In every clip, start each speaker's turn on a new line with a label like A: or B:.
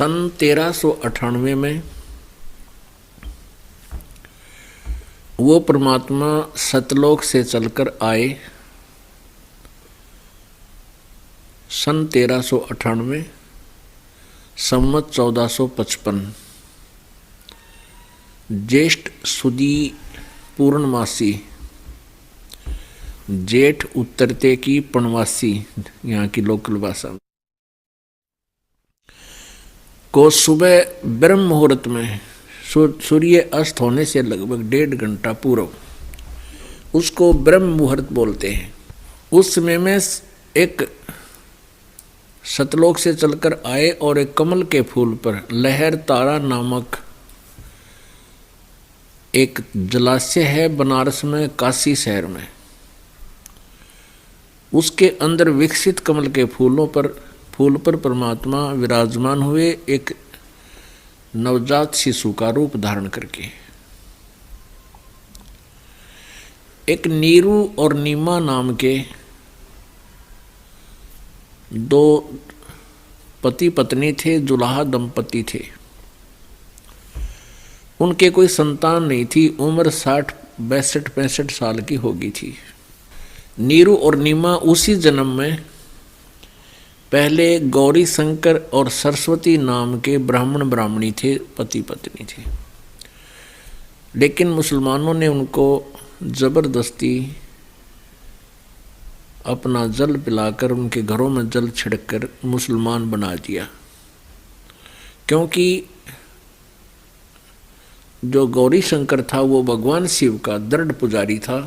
A: सन 1398 में वो परमात्मा सतलोक से चलकर आए। सन 1398 संवत 1455 ज्येष्ठ सुदी पूर्णमासी, जेठ उतरते की पूर्णमासी यहाँ की लोकल भाषा को सुबह ब्रह्म मुहूर्त में सूर्य अस्त होने से लगभग 1.5 घंटा पूर्व उसको ब्रह्म मुहूर्त बोलते हैं। उस समय में एक सतलोक से चलकर आए और एक कमल के फूल पर लहर तारा नामक एक जलाशय है बनारस में, काशी शहर में। उसके अंदर विकसित कमल के फूल पर परमात्मा विराजमान हुए, एक नवजात शिशु का रूप धारण करके। एक नीरू और नीमा नाम के दो पति पत्नी थे, जुलाहा दंपति थे। उनके कोई संतान नहीं थी, उम्र 60-62-65 साल की होगी थी। नीरू और नीमा उसी जन्म में पहले गौरी शंकर और सरस्वती नाम के ब्राह्मण ब्राह्मणी थे, पति पत्नी थे। लेकिन मुसलमानों ने उनको जबरदस्ती अपना जल पिलाकर, उनके घरों में जल छिड़ककर मुसलमान बना दिया। क्योंकि जो गौरी शंकर था वो भगवान शिव का दृढ़ पुजारी था,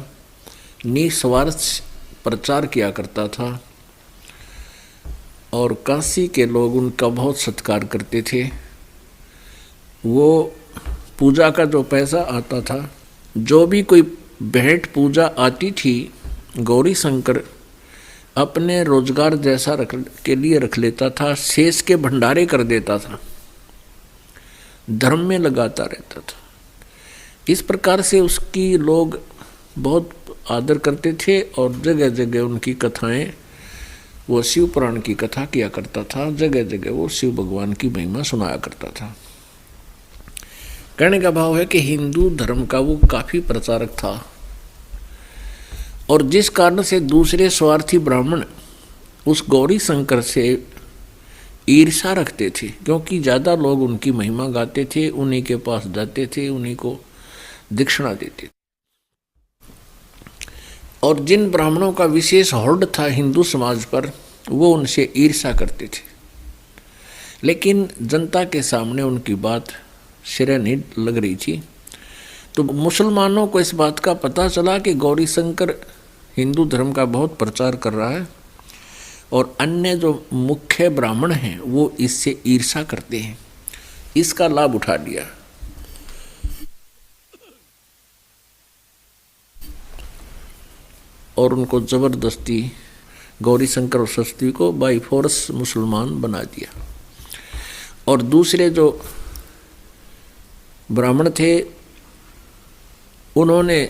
A: निस्वार्थ प्रचार किया करता था और काशी के लोग उनका बहुत सत्कार करते थे। वो पूजा का जो पैसा आता था, जो भी कोई भेंट पूजा आती थी, गौरी शंकर अपने रोजगार जैसा के लिए रख लेता था, शेष के भंडारे कर देता था, धर्म में लगाता रहता था। इस प्रकार से उसकी लोग बहुत आदर करते थे और जगह जगह उनकी कथाएं, वो शिव पुराण की कथा किया करता था, जगह जगह वो शिव भगवान की महिमा सुनाया करता था। कहने का भाव है कि हिंदू धर्म का वो काफी प्रचारक था और जिस कारण से दूसरे स्वार्थी ब्राह्मण उस गौरी शंकर से ईर्ष्या रखते थे, क्योंकि ज़्यादा लोग उनकी महिमा गाते थे, उन्हीं के पास जाते थे, उन्हीं को दक्षिणा देते थे। और जिन ब्राह्मणों का विशेष होड़ था हिंदू समाज पर, वो उनसे ईर्ष्या करते थे। लेकिन जनता के सामने उनकी बात सिरे नहीं लग रही थी। तो मुसलमानों को इस बात का पता चला कि गौरी शंकर हिंदू धर्म का बहुत प्रचार कर रहा है और अन्य जो मुख्य ब्राह्मण हैं वो इससे ईर्ष्या करते हैं। इसका लाभ उठा लिया और उनको जबरदस्ती गौरी शंकर और सरस्वती को बाई फोर्स मुसलमान बना दिया। और दूसरे जो ब्राह्मण थे उन्होंने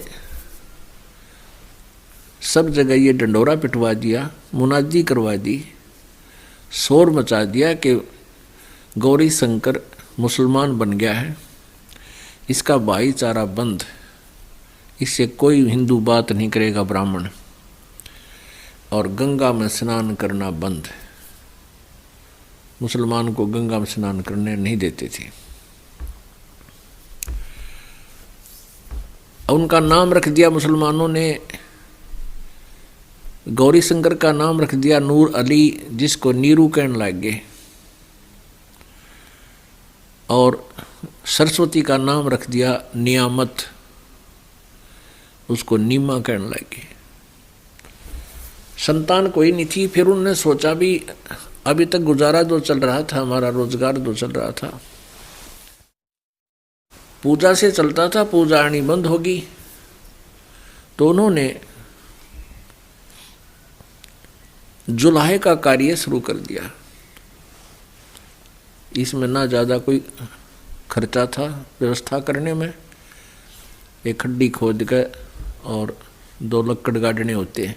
A: सब जगह ये डंडोरा पिटवा दिया, मुनादी करवा दी, शोर मचा दिया कि गौरी शंकर मुसलमान बन गया है, इसका भाईचारा बंद, इससे कोई हिंदू बात नहीं करेगा ब्राह्मण, और गंगा में स्नान करना बंद। मुसलमान को गंगा में स्नान करने नहीं देते थे। उनका नाम रख दिया मुसलमानों ने, गौरी शंकर का नाम रख दिया नूर अली, जिसको नीरू कहने लग गए, और सरस्वती का नाम रख दिया नियामत, उसको नीमा कहने लगे। संतान कोई नहीं थी। फिर उन्होंने सोचा भी अभी तक गुजारा जो चल रहा था, हमारा रोजगार जो चल रहा था पूजा से चलता था, पूजा आनी बंद होगी। तो उन्होंने जुलाहे का कार्य शुरू कर दिया। इसमें ना ज़्यादा कोई खर्चा था व्यवस्था करने में, एक खड्डी खोद के और 2 लक्कड़ गाड़ने होते हैं।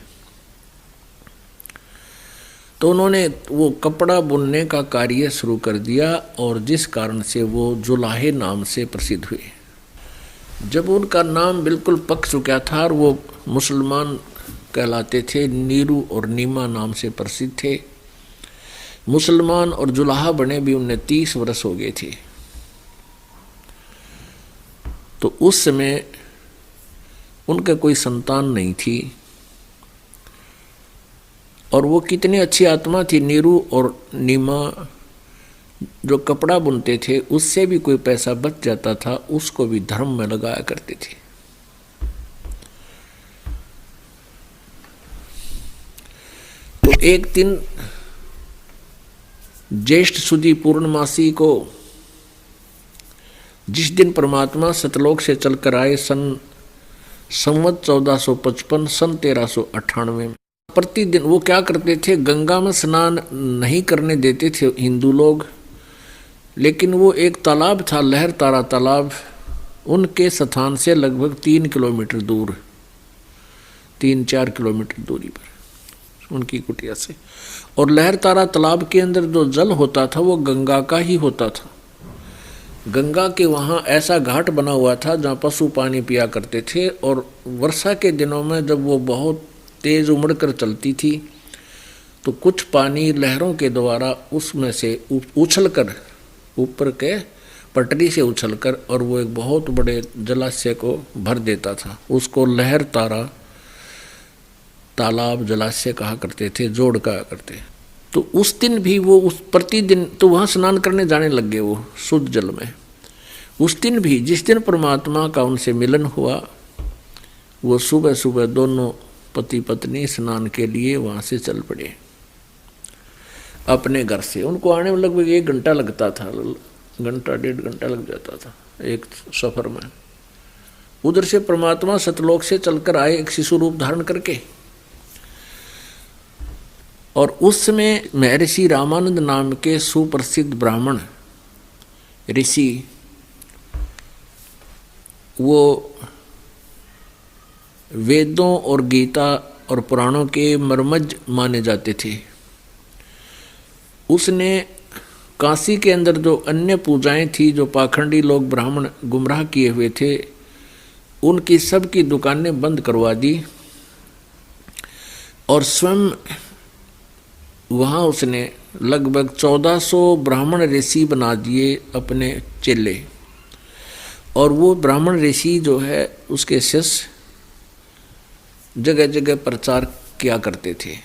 A: तो उन्होंने वो कपड़ा बुनने का कार्य शुरू कर दिया और जिस कारण से वो जुलाहे नाम से प्रसिद्ध हुए। जब उनका नाम बिल्कुल पक चुका था और वो मुसलमान कहलाते थे, नीरू और नीमा नाम से प्रसिद्ध थे, मुसलमान और जुलाहा बने भी उन्हें 30 वर्ष हो गए थे। तो उस समय उनका कोई संतान नहीं थी और वो कितनी अच्छी आत्मा थी। नीरू और नीमा जो कपड़ा बुनते थे उससे भी कोई पैसा बच जाता था, उसको भी धर्म में लगाया करते थे। तो एक दिन ज्येष्ठ सुदी पूर्णमासी को, जिस दिन परमात्मा सतलोक से चलकर आए संवत 1455 सन 1398 में, प्रतिदिन वो क्या करते थे, गंगा में स्नान नहीं करने देते थे हिंदू लोग, लेकिन वो एक तालाब था, लहर तारा तालाब, उनके स्थान से लगभग 3 किलोमीटर दूर, 3-4 किलोमीटर दूरी पर उनकी कुटिया से। और लहर तारा तालाब के अंदर जो जल होता था वो गंगा का ही होता था। गंगा के वहाँ ऐसा घाट बना हुआ था जहाँ पशु पानी पिया करते थे, और वर्षा के दिनों में जब वो बहुत तेज उमड़ कर चलती थी तो कुछ पानी लहरों के द्वारा उसमें से उछल कर ऊपर के पटरी से उछलकर और वो एक बहुत बड़े जलाशय को भर देता था। उसको लहर तारा तालाब जलाशय कहा करते थे, जोड़ कहा करते। तो उस दिन भी वो उस प्रतिदिन तो वहाँ स्नान करने जाने लग गए वो शुद्ध जल में। उस दिन भी जिस दिन परमात्मा का उनसे मिलन हुआ, वो सुबह सुबह दोनों पति पत्नी स्नान के लिए वहाँ से चल पड़े अपने घर से। उनको आने में लगभग 1 घंटा लगता था, 1-1.5 घंटा लग जाता था एक सफर में। उधर से परमात्मा सतलोक से चलकर आए एक शिशु रूप धारण करके, और उस समय महर्षि रामानंद नाम के सुप्रसिद्ध ब्राह्मण ऋषि, वो वेदों और गीता और पुराणों के मर्मज्ञ माने जाते थे। उसने काशी के अंदर जो अन्य पूजाएं थी, जो पाखंडी लोग ब्राह्मण गुमराह किए हुए थे, उनकी सब की दुकानें बंद करवा दी और स्वयं वहाँ उसने लगभग 1400 ब्राह्मण ऋषि बना दिए अपने चेले। और वो ब्राह्मण ऋषि जो है उसके शिष्य जगह जगह प्रचार किया करते थे।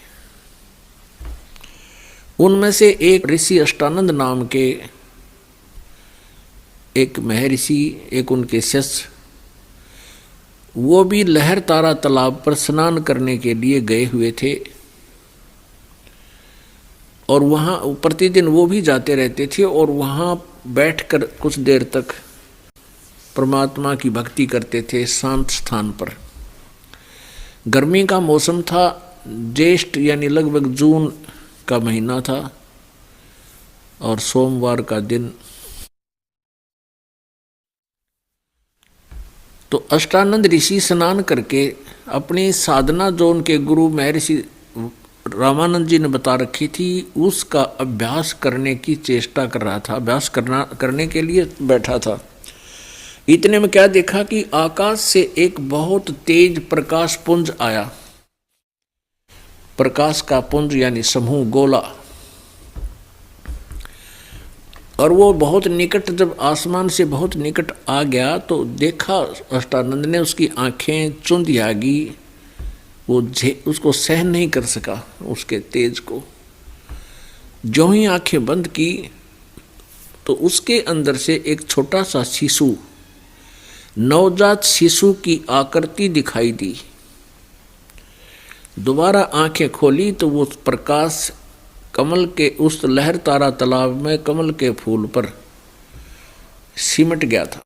A: उनमें से एक ऋषि अष्टानंद नाम के एक महर्षि, एक उनके शिष्य, वो भी लहर तारा तालाब पर स्नान करने के लिए गए हुए थे और वहाँ प्रतिदिन वो भी जाते रहते थे और वहाँ बैठकर कुछ देर तक परमात्मा की भक्ति करते थे शांत स्थान पर। गर्मी का मौसम था, ज्येष्ठ यानी लगभग जून का महीना था और सोमवार का दिन। तो अष्टानंद ऋषि स्नान करके अपनी साधना जो उनके गुरु महर्षि रामानंद जी ने बता रखी थी उसका अभ्यास करने की चेष्टा कर रहा था, अभ्यास करने के लिए बैठा था। इतने में क्या देखा कि आकाश से एक बहुत तेज प्रकाश पुंज आया। प्रकाश का पुंज यानी समूह, गोला, और वो बहुत निकट, जब आसमान से बहुत निकट आ गया तो देखा अष्टानंद ने, उसकी आंखें चुंधी आ गई, वो उसको सहन नहीं कर सका उसके तेज को। जो ही आंखें बंद की तो उसके अंदर से एक छोटा सा शिशु, नवजात शिशु की आकृति दिखाई दी। दोबारा आंखें खोली तो वो प्रकाश कमल के उस लहर तारा तालाब में कमल के फूल पर सिमट गया था।